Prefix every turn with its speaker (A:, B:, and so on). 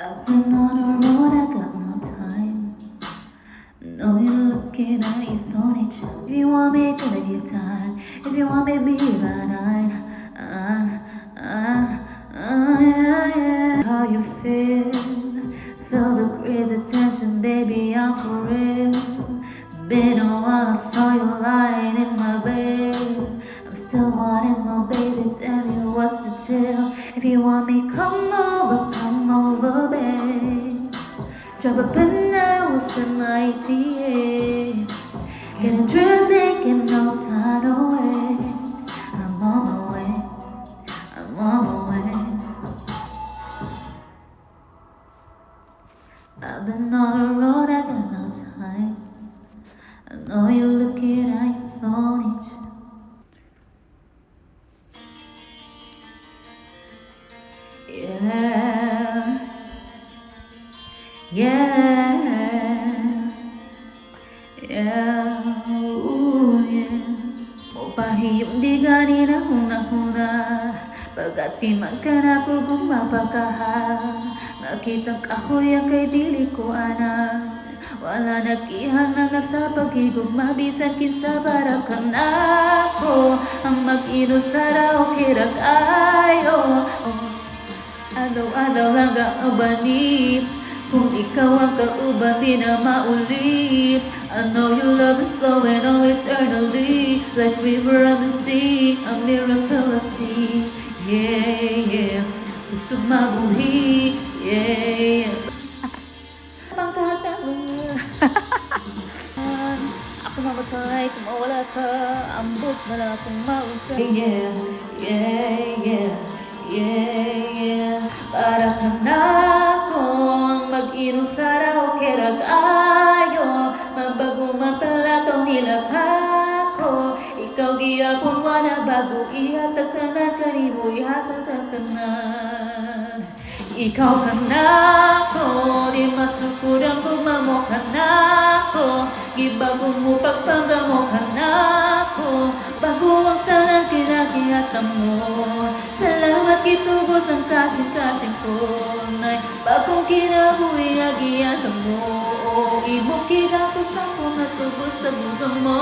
A: I've been on the road, I got no time. Know you're looking at your phone, it's you. If you want me, gonna get time. If you want me, be by nine. Yeah, yeah. How you feel? Feel the crazy tension, baby, I'm for real. Been a while, I saw you lying in my bed. I'm still wanting my baby, tell me what's the deal. If you want me, come over, babe. Drop a pin now, what's in my tea? Getting dressed, ain't got no time to waste. I'm on my way, I'm on my way. I've been on the road, I got no time. I know you're looking at your phone, it's yeah, yeah, yeah, ooh, yeah. Mapahiyong di ganina huna-huna. Pagatiman ka na ko kung mapakaha. Makitang kahoy ang kay dili ko anak. Wala nakihan na nasa paghigugma. Bisan kinsa para ka na ko. Ang mag-ino sa raw kirag ayo. Adaw-adaw lang ang ubanip. Kung ikaw ang kauban, di na maulit. I know your love is flowing on eternally. Like river on the sea, a miracle I see. Yeah, yeah, gusto mabuhi. Yeah, yeah. Pangkatang ako mamatay kung mawala ka. Ambot na lang akong maunsa. Yeah, yeah, yeah, yeah, yeah. Para ka na akong mag-inom sa raw kirag ayo. Mabago man talakaw nilakha ko. Ikaw giyapon mo na bago ihatag ka na kanimo ihatag ka na. Ikaw ka na ko, di masukuran kung mamo ka na ko. Gibago mo pagpangga mo ka na ko. Bago ang tanang kinakihatan mo. Salamat kitubos ang kasing-kasing ko. Nay, bagong kinabuhi agiyatan mo. Imo kira ko sa kung natubos sa bugang mo.